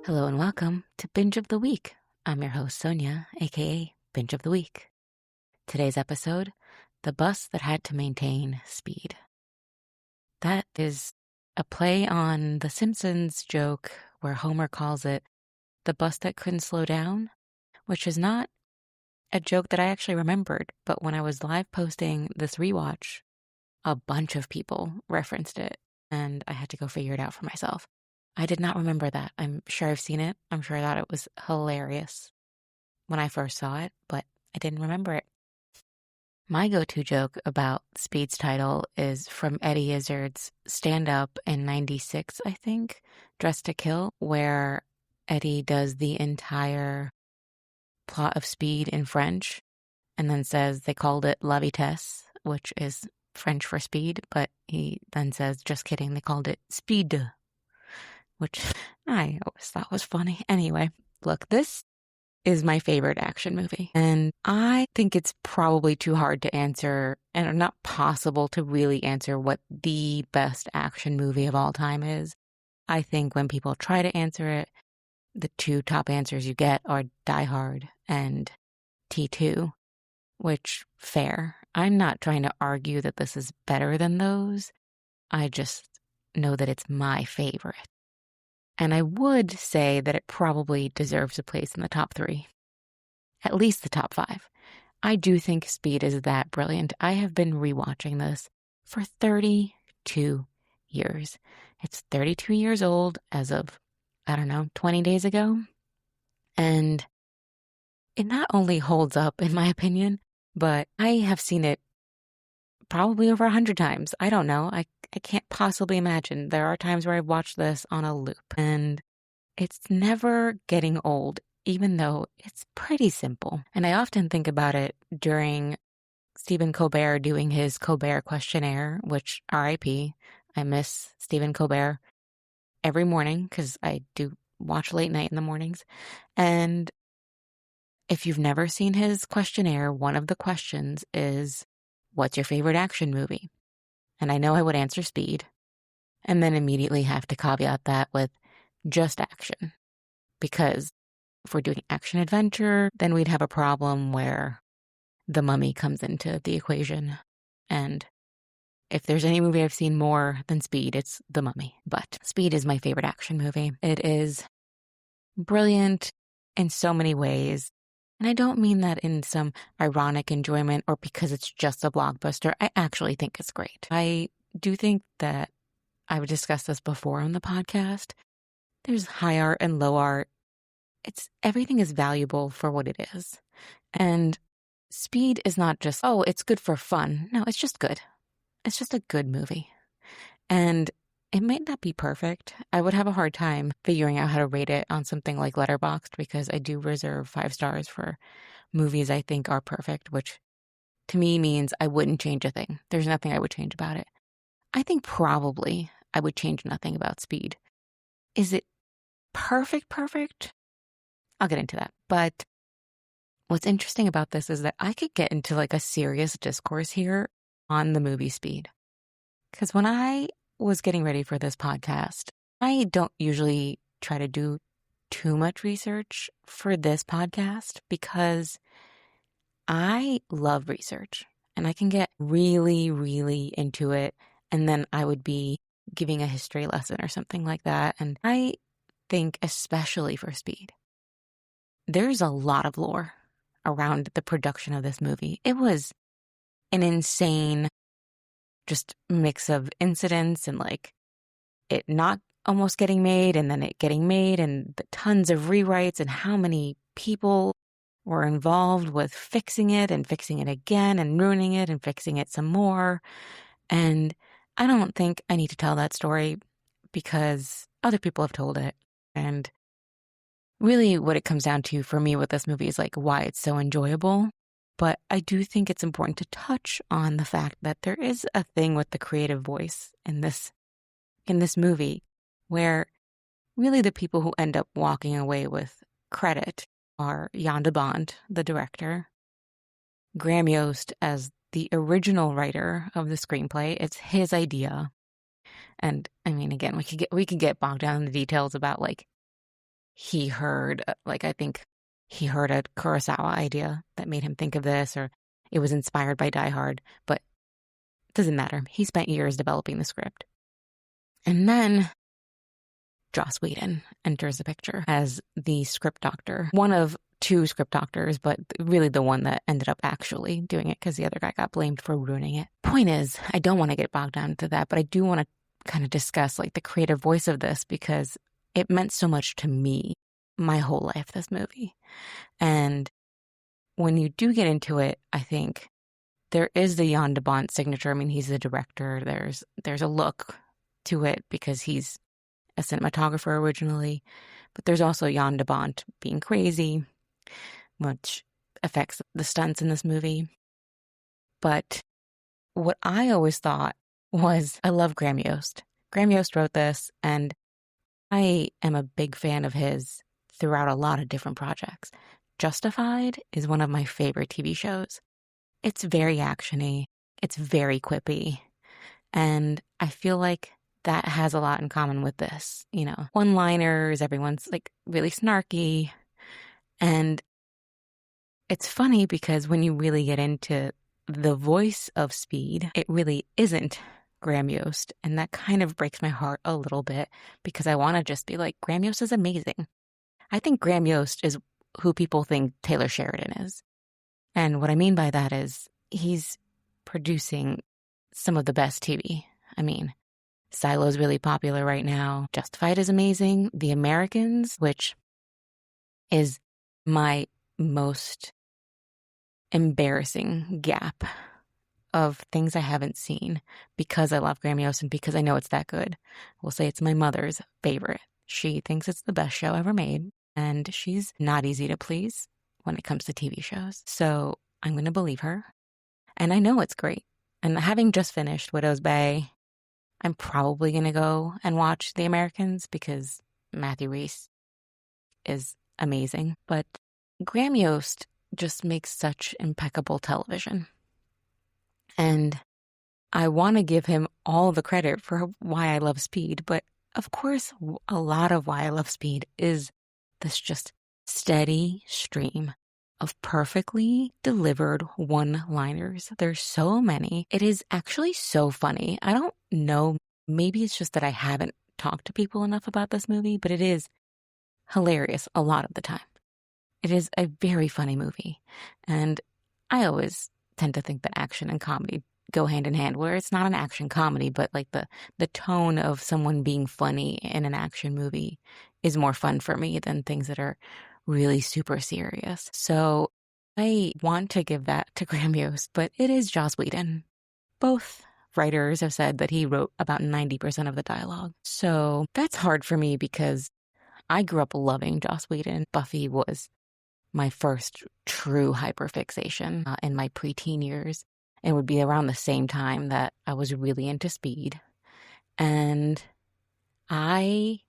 Hello and welcome to Binge of the Week. I'm your host, Sonia, aka Binge of the Week. Today's episode, The Bus That Had to Maintain Speed. That is a play on the Simpsons joke where Homer calls it the bus that couldn't slow down, which is not a joke that I actually remembered, but when I was live posting this rewatch, a bunch of people referenced it, and I had to go figure it out for myself. I did not remember that. I'm sure I've seen it. I'm sure I thought it was hilarious when I first saw it, but I didn't remember it. My go-to joke about Speed's title is from Eddie Izzard's stand-up in 96, I think, Dressed to Kill, where Eddie does the entire plot of Speed in French and then says they called it La Vitesse, which is French for speed, but he then says, just kidding, they called it Speed, which I always thought was funny. Anyway, look, this is my favorite action movie, and I think it's probably too hard to answer and not possible to really answer what the best action movie of all time is. I think when people try to answer it, the two top answers you get are Die Hard and T2, which, fair. I'm not trying to argue that this is better than those. I just know that it's my favorite. And I would say that it probably deserves a place in the top 3. At least the top 5. I do think Speed is that brilliant. I have been rewatching this for 32 years. It's 32 years old as of, 20 days ago. And it not only holds up, in my opinion, but I have seen it probably over 100 times. I don't know. I can't possibly imagine. There are times where I've watched this on a loop, and it's never getting old, even though it's pretty simple. And I often think about it during Stephen Colbert doing his Colbert questionnaire, which RIP, I miss Stephen Colbert every morning because I do watch late night in the mornings. And if you've never seen his questionnaire, one of the questions is, what's your favorite action movie? And I know I would answer Speed, and then immediately have to caveat that with just action. Because if we're doing action adventure, then we'd have a problem where The Mummy comes into the equation. And if there's any movie I've seen more than Speed, it's The Mummy. But Speed is my favorite action movie. It is brilliant in so many ways. And I don't mean that in some ironic enjoyment or because it's just a blockbuster. I actually think it's great. I do think that I've discussed this before on the podcast. There's high art and low art. Everything is valuable for what it is. And Speed is not just, it's good for fun. No, it's just good. It's just a good movie. And it might not be perfect. I would have a hard time figuring out how to rate it on something like Letterboxd because I do reserve 5 stars for movies I think are perfect, which to me means I wouldn't change a thing. There's nothing I would change about it. I think probably I would change nothing about Speed. Is it perfect? I'll get into that. But what's interesting about this is that I could get into like a serious discourse here on the movie Speed. Because when I was getting ready for this podcast, I don't usually try to do too much research for this podcast because I love research and I can get really, really into it. And then I would be giving a history lesson or something like that. And I think especially for Speed, there's a lot of lore around the production of this movie. It was an insane just mix of incidents and like it not almost getting made and then it getting made and the tons of rewrites and how many people were involved with fixing it again and ruining it and fixing it some more. And I don't think I need to tell that story because other people have told it. And really what it comes down to for me with this movie is like why it's so enjoyable. But I do think it's important to touch on the fact that there is a thing with the creative voice in this movie where really the people who end up walking away with credit are Jan de Bont, the director, Graham Yost as the original writer of the screenplay. It's his idea. And I mean, again, we could get bogged down in the details about like he heard, I think he heard a Kurosawa idea that made him think of this, or it was inspired by Die Hard, but it doesn't matter. He spent years developing the script. And then Joss Whedon enters the picture as the script doctor. One of two script doctors, but really the one that ended up actually doing it because the other guy got blamed for ruining it. Point is, I don't want to get bogged down to that, but I do want to kind of discuss like the creative voice of this because it meant so much to me my whole life, this movie. And when you do get into it, I think there is the Jan de Bont signature. I mean, he's the director. There's a look to it because he's a cinematographer originally, but there's also Jan de Bont being crazy, which affects the stunts in this movie. But what I always thought was, I love Graham Yost. Graham Yost wrote this, and I am a big fan of his throughout a lot of different projects. Justified is one of my favorite TV shows. It's very actiony. It's very quippy. And I feel like that has a lot in common with this. You know, one-liners, everyone's like really snarky. And it's funny because when you really get into the voice of Speed, it really isn't Graham Yost. And that kind of breaks my heart a little bit because I want to just be like, Graham Yost is amazing. I think Graham Yost is who people think Taylor Sheridan is. And what I mean by that is he's producing some of the best TV. I mean, Silo's really popular right now. Justified is amazing. The Americans, which is my most embarrassing gap of things I haven't seen because I love Graham Yost and because I know it's that good. We'll say it's my mother's favorite. She thinks it's the best show ever made, and she's not easy to please when it comes to TV shows. So I'm going to believe her. And I know it's great. And having just finished Widow's Bay, I'm probably going to go and watch The Americans because Matthew Rhys is amazing. But Graham Yost just makes such impeccable television. And I want to give him all the credit for why I love Speed. But of course, a lot of why I love Speed is this just steady stream of perfectly delivered one-liners. There's so many. It is actually so funny. I don't know. Maybe it's just that I haven't talked to people enough about this movie, but it is hilarious a lot of the time. It is a very funny movie. And I always tend to think that action and comedy go hand in hand, where it's not an action comedy, but like the tone of someone being funny in an action movie is more fun for me than things that are really super serious. So I want to give that to Graham Yost, but it is Joss Whedon. Both writers have said that he wrote about 90% of the dialogue. So that's hard for me because I grew up loving Joss Whedon. Buffy was my first true hyperfixation in my preteen years. It would be around the same time that I was really into Speed. And I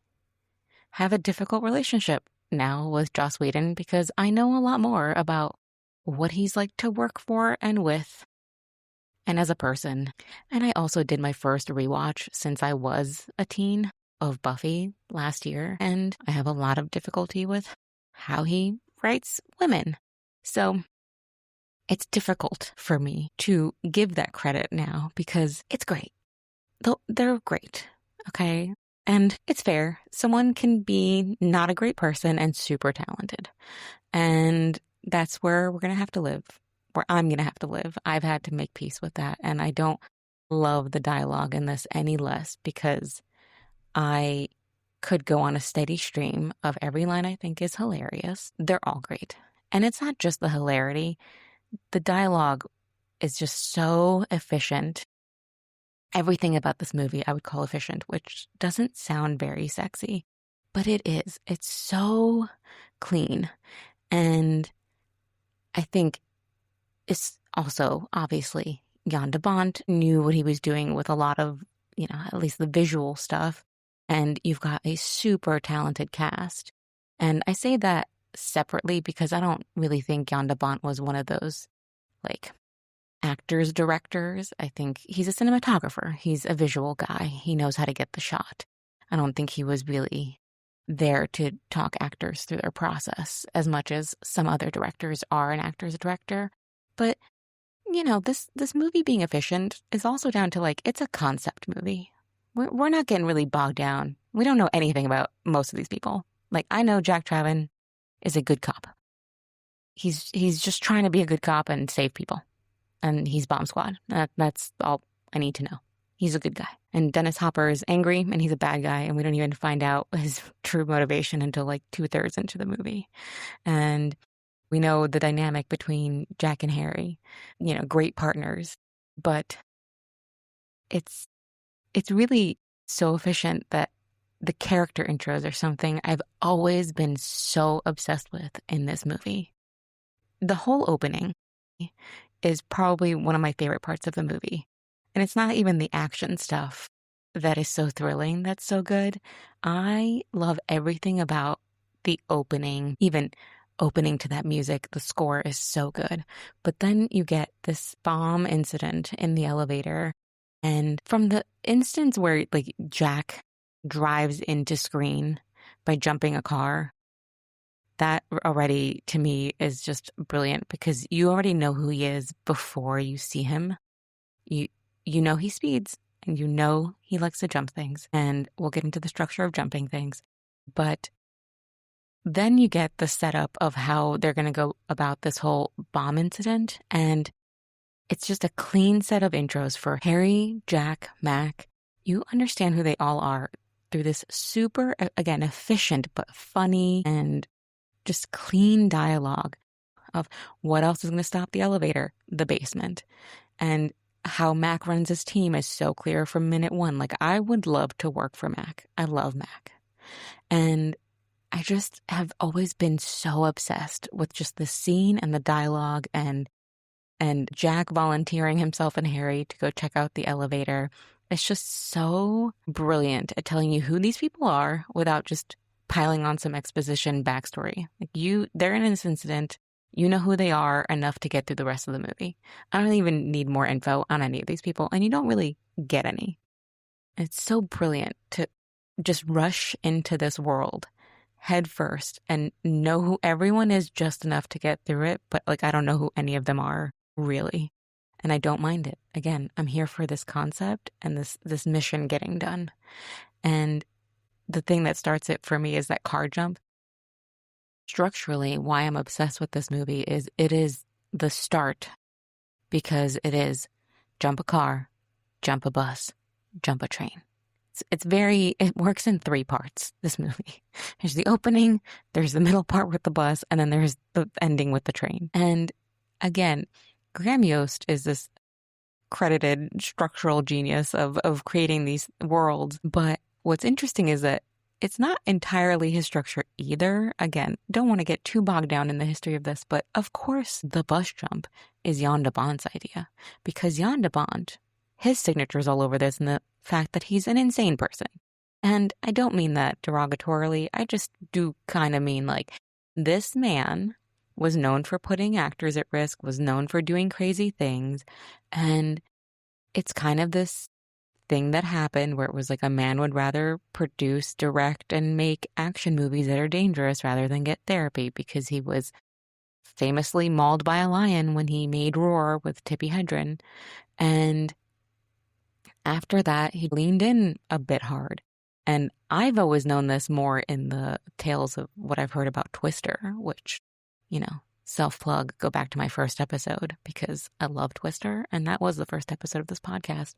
have a difficult relationship now with Joss Whedon because I know a lot more about what he's like to work for and with and as a person. And I also did my first rewatch since I was a teen of Buffy last year. And I have a lot of difficulty with how he writes women. So it's difficult for me to give that credit now because it's great. They're great, okay? And it's fair. Someone can be not a great person and super talented. And that's where we're going to have to live, where I'm going to have to live. I've had to make peace with that. And I don't love the dialogue in this any less because I could go on a steady stream of every line I think is hilarious. They're all great. And it's not just the hilarity. The dialogue is just so efficient. Everything about this movie I would call efficient, which doesn't sound very sexy, but it is. It's so clean. And I think it's also, obviously, Jan de Bont knew what he was doing with a lot of, at least the visual stuff. And you've got a super talented cast. And I say that separately because I don't really think Jan de Bont was one of those, actors, directors. I think he's a cinematographer. He's a visual guy. He knows how to get the shot. I don't think he was really there to talk actors through their process as much as some other directors are an actor's director. But, this movie being efficient is also down to, it's a concept movie. We're not getting really bogged down. We don't know anything about most of these people. I know Jack Traven is a good cop. He's just trying to be a good cop and save people. And he's Bomb Squad. That's all I need to know. He's a good guy. And Dennis Hopper is angry and he's a bad guy. And we don't even find out his true motivation until 2/3 into the movie. And we know the dynamic between Jack and Harry, great partners. But it's really so efficient that the character intros are something I've always been so obsessed with in this movie. The whole opening is probably one of my favorite parts of the movie. And it's not even the action stuff that is so thrilling that's so good. I love everything about the opening, even opening to that music. The score is so good. But then you get this bomb incident in the elevator. And from the instance where Jack drives into screen by jumping a car, that already to me is just brilliant because you already know who he is before you see him. You know he speeds and you know he likes to jump things, and we'll get into the structure of jumping things. But then you get the setup of how they're going to go about this whole bomb incident, and it's just a clean set of intros for Harry, Jack, Mac. You understand who they all are through this super, again, efficient but funny and just clean dialogue of what else is going to stop the elevator, the basement, and how Mac runs his team is so clear from minute one. I would love to work for Mac. I love Mac. And I just have always been so obsessed with just the scene and the dialogue and Jack volunteering himself and Harry to go check out the elevator. It's just so brilliant at telling you who these people are without just piling on some exposition backstory. They're in this incident. You know who they are enough to get through the rest of the movie. I don't even need more info on any of these people, and you don't really get any. It's so brilliant to just rush into this world head first and know who everyone is just enough to get through it, but I don't know who any of them are, really. And I don't mind it. Again, I'm here for this concept and this mission getting done. And the thing that starts it for me is that car jump. Structurally, why I'm obsessed with this movie is it is the start, because it is jump a car, jump a bus, jump a train. It works in 3 parts, this movie. There's the opening, there's the middle part with the bus, and then there's the ending with the train. And again, Graham Yost is this credited structural genius of creating these worlds. But what's interesting is that it's not entirely his structure either. Again, don't want to get too bogged down in the history of this, but of course the bus jump is Jan de Bont's idea, because Jan de Bont, his signature is all over this and the fact that he's an insane person. And I don't mean that derogatorily. I just do kind of mean this man was known for putting actors at risk, was known for doing crazy things. And it's kind of this thing that happened where it was a man would rather produce, direct, and make action movies that are dangerous rather than get therapy, because he was famously mauled by a lion when he made Roar with Tippi Hedren. And after that, he leaned in a bit hard. And I've always known this more in the tales of what I've heard about Twister, which, self-plug, go back to my first episode because I love Twister, and that was the first episode of this podcast.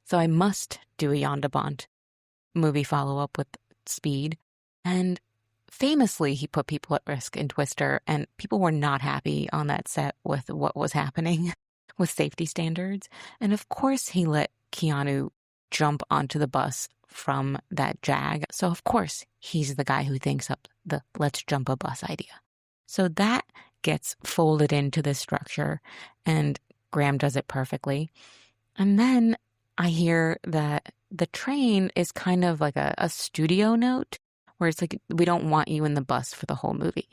So I must do a Jan de Bont movie follow-up with Speed. And famously, he put people at risk in Twister, and people were not happy on that set with what was happening with safety standards. And of course, he let Keanu jump onto the bus from that Jag. So of course, he's the guy who thinks up the let's jump a bus idea. So that gets folded into this structure, and Graham does it perfectly. And then I hear that the train is kind of like a studio note, where it's we don't want you in the bus for the whole movie.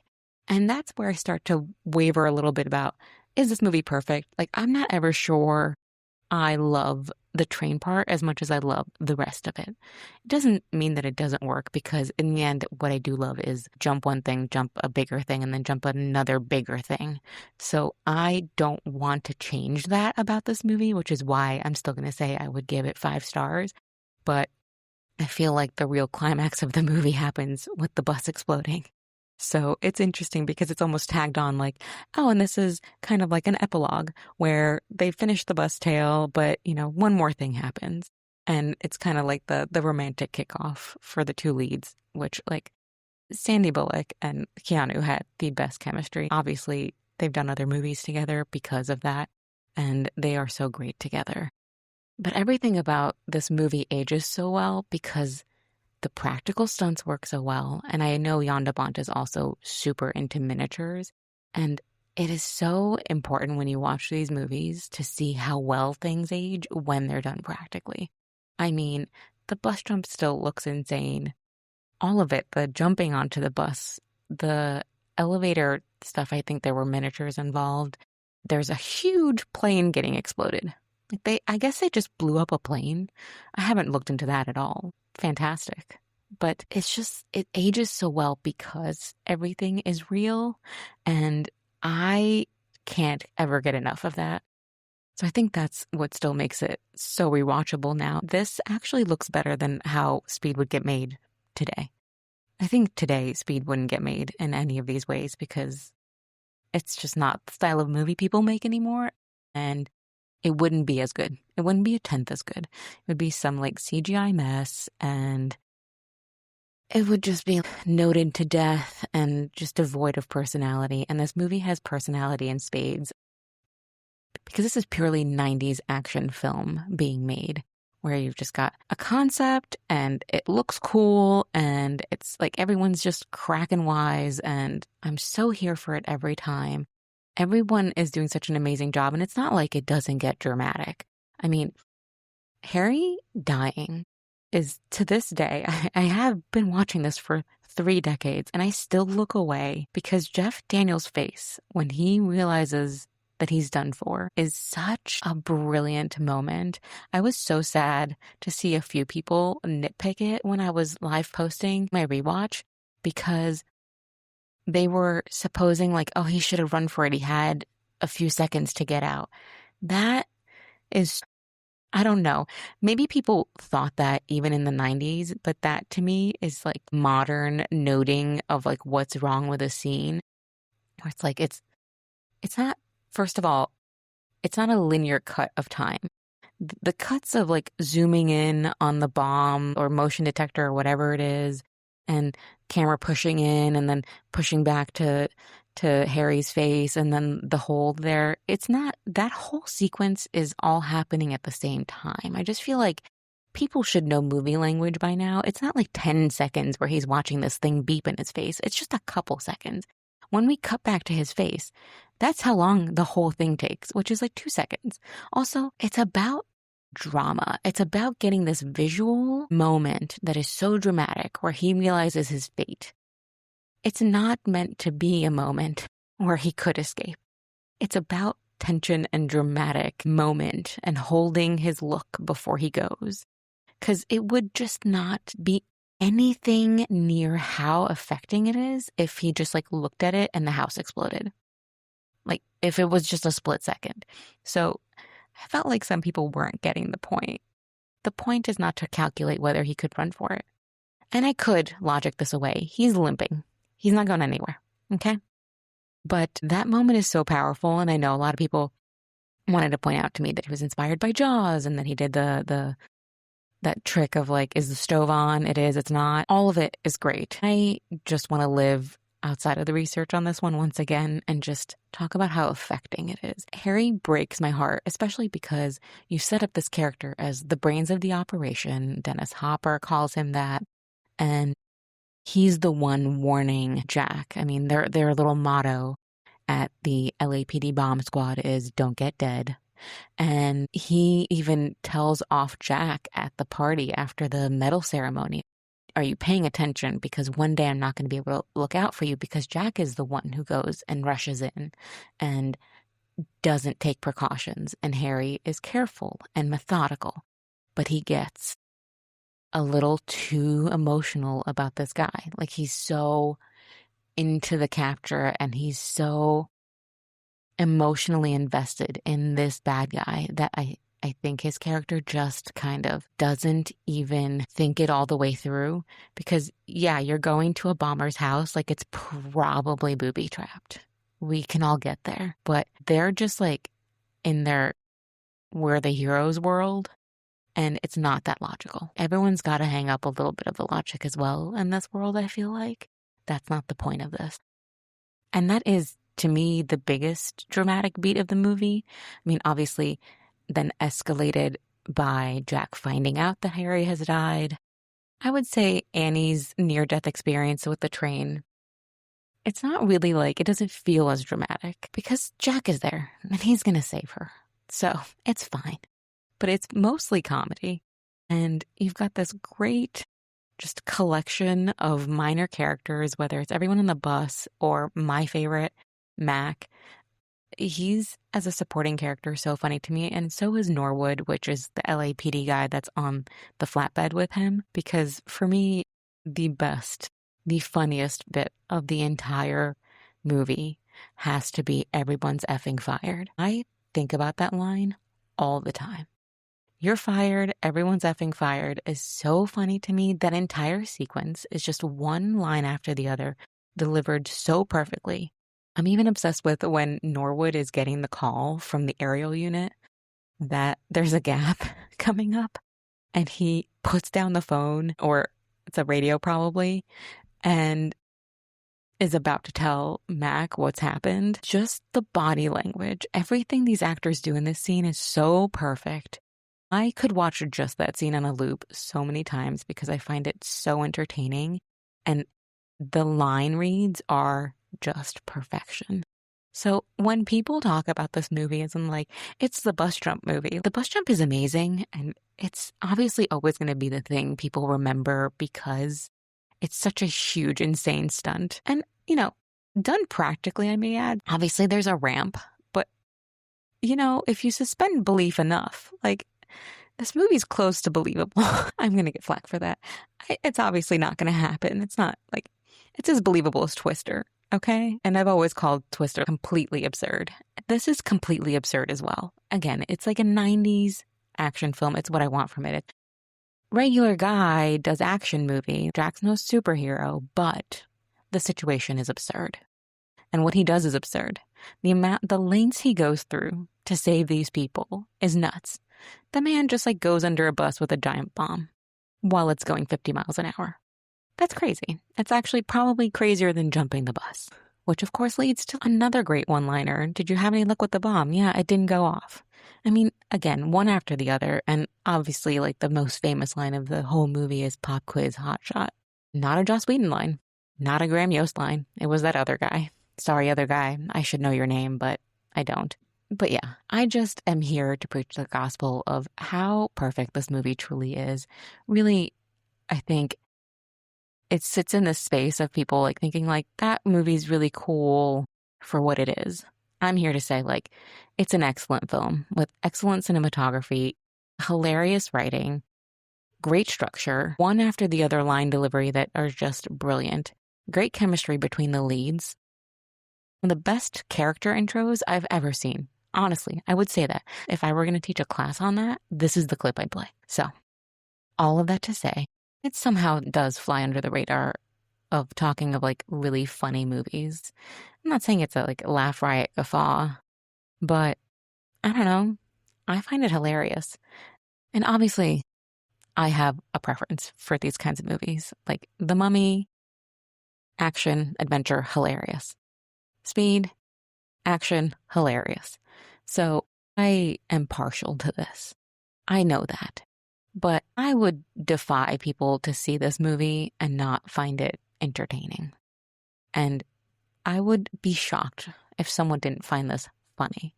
And that's where I start to waver a little bit about, is this movie perfect? I'm not ever sure I love the train part as much as I love the rest of it. It doesn't mean that it doesn't work, because in the end, what I do love is jump one thing, jump a bigger thing, and then jump another bigger thing. So I don't want to change that about this movie, which is why I'm still going to say I would give it 5 stars. But I feel like the real climax of the movie happens with the bus exploding. So it's interesting because it's almost tagged on like, oh, and this is kind of like an epilogue where they finish the bus tale, but, one more thing happens. And it's kind of like the romantic kickoff for the 2 leads, which, like, Sandy Bullock and Keanu had the best chemistry. Obviously, they've done other movies together because of that, and they are so great together. But everything about this movie ages so well because the practical stunts work so well. And I know Jan de Bont is also super into miniatures. And it is so important when you watch these movies to see how well things age when they're done practically. I mean, the bus jump still looks insane. All of it, the jumping onto the bus, the elevator stuff, I think there were miniatures involved. There's a huge plane getting exploded. I guess they just blew up a plane. I haven't looked into that at all. Fantastic. But it's just, it ages so well because everything is real, and I can't ever get enough of that. So I think that's what still makes it so rewatchable now. This actually looks better than how Speed would get made today. I think today Speed wouldn't get made in any of these ways because it's just not the style of movie people make anymore, and it wouldn't be as good. It wouldn't be a tenth as good. It would be some like CGI mess, and it would just be noted to death and just devoid of personality. And this movie has personality in spades because this is purely 90s action film being made, where you've just got a concept and it looks cool and it's like everyone's just cracking wise, and I'm so here for it every time. Everyone is doing such an amazing job, and it's not like it doesn't get dramatic. I mean, Harry dying is, to this day, I have been watching this for 3 decades, and I still look away because Jeff Daniels' face when he realizes that he's done for is such a brilliant moment. I was so sad to see a few people nitpick it when I was live posting my rewatch, because they were supposing like, oh, he should have run for it. He had a few seconds to get out. That is, I don't know. Maybe people thought that even in the 90s, but that to me is like modern noting of like what's wrong with a scene. Where it's like, it's not, first of all, it's not a linear cut of time. The cuts of like zooming in on the bomb or motion detector or whatever it is, and camera pushing in and then pushing back to Harry's face and then the hole there. It's not, that whole sequence is all happening at the same time. I just feel like people should know movie language by now. It's not like 10 seconds where he's watching this thing beep in his face. It's just a couple seconds. When we cut back to his face, that's how long the whole thing takes, which is like 2 seconds. Also, it's about drama. It's about getting this visual moment that is so dramatic where he realizes his fate. It's not meant to be a moment where he could escape. It's about tension and dramatic moment and holding his look before he goes. Because it would just not be anything near how affecting it is if he just like looked at it and the house exploded. Like if it was just a split second. So I felt like some people weren't getting the point. The point is not to calculate whether he could run for it. And I could logic this away. He's limping. He's not going anywhere. Okay? But that moment is so powerful, and I know a lot of people wanted to point out to me that he was inspired by Jaws and that he did that trick of like, is the stove on? It is, it's not. All of it is great. I just want to live outside of the research on this one once again and just talk about how affecting it is. Harry breaks my heart, especially because you set up this character as the brains of the operation. Dennis Hopper calls him that. And he's the one warning Jack. I mean, their little motto at the LAPD bomb squad is don't get dead. And he even tells off Jack at the party after the medal ceremony. Are you paying attention? Because one day I'm not going to be able to look out for you, because Jack is the one who goes and rushes in. And doesn't take precautions, and Harry is careful and methodical, but he gets a little too emotional about this guy. Like, he's so into the capture and he's so emotionally invested in this bad guy that I think his character just kind of doesn't even think it all the way through. Because, yeah, you're going to a bomber's house, like, it's probably booby trapped. We can all get there. But they're just like in their we're the heroes world, and it's not that logical. Everyone's got to hang up a little bit of the logic as well in this world, I feel like. That's not the point of this. And that is, to me, the biggest dramatic beat of the movie. I mean, obviously, then escalated by Jack finding out that Harry has died. I would say Annie's near-death experience with the train, it's not really like, it doesn't feel as dramatic because Jack is there and he's going to save her. So it's fine. But it's mostly comedy. And you've got this great just collection of minor characters, whether it's everyone on the bus or my favorite, Mac. He's, as a supporting character, so funny to me. And so is Norwood, which is the LAPD guy that's on the flatbed with him. Because for me, the best, the funniest bit of the entire movie has to be everyone's effing fired. I think about that line all the time. You're fired, everyone's effing fired is so funny to me. That entire sequence is just one line after the other, delivered so perfectly. I'm even obsessed with when Norwood is getting the call from the aerial unit that there's a gap coming up, and he puts down the phone, or it's a radio probably, and is about to tell Mac what's happened. Just the body language, everything these actors do in this scene is so perfect. I could watch just that scene on a loop so many times because I find it so entertaining, and the line reads are just perfection. So when people talk about this movie as in like, it's the bus jump movie, the bus jump is amazing, and it's obviously always going to be the thing people remember because it's such a huge, insane stunt. And, you know, done practically, I may add. Obviously there's a ramp, but, you know, if you suspend belief enough, like, this movie's close to believable. I'm going to get flack for that. It's obviously not going to happen. It's not like, it's as believable as Twister, okay? And I've always called Twister completely absurd. This is completely absurd as well. Again, it's like a 90s action film. It's what I want from it. Regular guy does action movie. Jack's no superhero, but the situation is absurd. And what he does is absurd. The lengths he goes through to save these people is nuts. The man just like goes under a bus with a giant bomb while it's going 50 miles an hour. That's crazy. It's actually probably crazier than jumping the bus, which of course leads to another great one-liner. Did you have any luck with the bomb? Yeah, it didn't go off. I mean, again, one after the other. And obviously like the most famous line of the whole movie is pop quiz hot shot. Not a Joss Whedon line. Not a Graham Yost line. It was that other guy. Sorry, other guy. I should know your name, but I don't. But yeah, I just am here to preach the gospel of how perfect this movie truly is. Really, I think it sits in this space of people like thinking like that movie's really cool for what it is. I'm here to say like it's an excellent film with excellent cinematography, hilarious writing, great structure, one after the other line delivery that are just brilliant, great chemistry between the leads, and the best character intros I've ever seen. Honestly, I would say that. If I were going to teach a class on that, this is the clip I'd play. So, all of that to say, it somehow does fly under the radar of talking of like really funny movies. I'm not saying it's a like laugh riot guffaw, but I don't know. I find it hilarious. And obviously, I have a preference for these kinds of movies. Like The Mummy, action, adventure, hilarious. Speed, action, hilarious. So I am partial to this. I know that. But I would defy people to see this movie and not find it entertaining. And I would be shocked if someone didn't find this funny.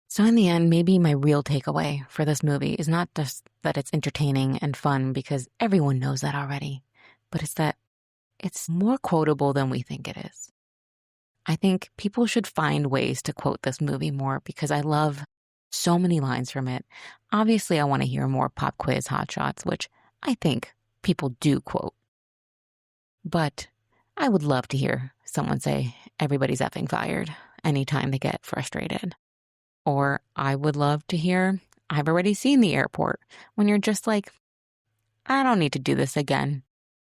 So in the end, maybe my real takeaway for this movie is not just that it's entertaining and fun because everyone knows that already, but it's that it's more quotable than we think it is. I think people should find ways to quote this movie more because I love so many lines from it. Obviously, I want to hear more pop quiz hotshots, which I think people do quote. But I would love to hear someone say, everybody's effing fired anytime they get frustrated. Or I would love to hear, I've already seen the airport, when you're just like, I don't need to do this again.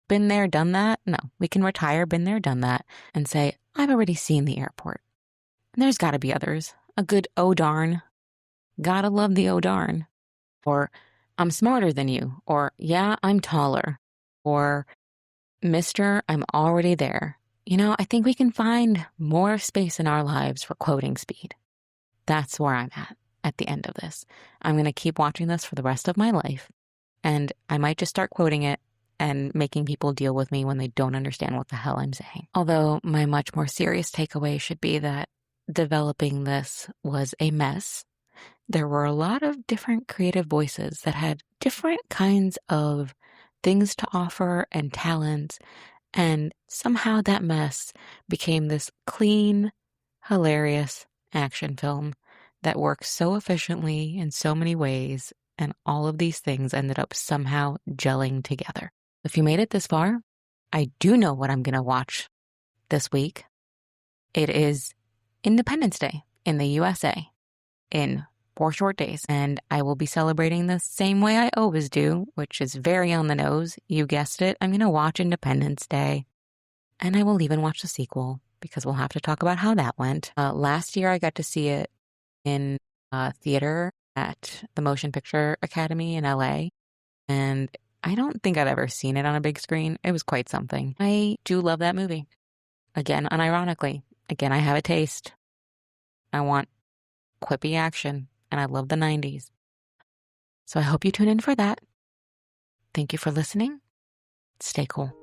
Been there, done that? No, we can retire, been there, done that, and say, I've already seen the airport. And there's got to be others. A good oh darn. Gotta love the oh darn. Or I'm smarter than you. Or yeah, I'm taller. Or Mister, I'm already there. I think we can find more space in our lives for quoting speed. That's where I'm at the end of this. I'm going to keep watching this for the rest of my life. And I might just start quoting it and making people deal with me when they don't understand what the hell I'm saying. Although my much more serious takeaway should be that developing this was a mess. There were a lot of different creative voices that had different kinds of things to offer and talents. And somehow that mess became this clean, hilarious action film that works so efficiently in so many ways. And all of these things ended up somehow gelling together. If you made it this far, I do know what I'm going to watch this week. It is Independence Day in the USA in 4 short days. And I will be celebrating the same way I always do, which is very on the nose. You guessed it. I'm going to watch Independence Day. And I will even watch the sequel because we'll have to talk about how that went. Last year, I got to see it in theater at the Motion Picture Academy in LA. And I don't think I've ever seen it on a big screen. It was quite something. I do love that movie. Again, unironically. Again, I have a taste. I want quippy action. And I love the 90s. So I hope you tune in for that. Thank you for listening. Stay cool.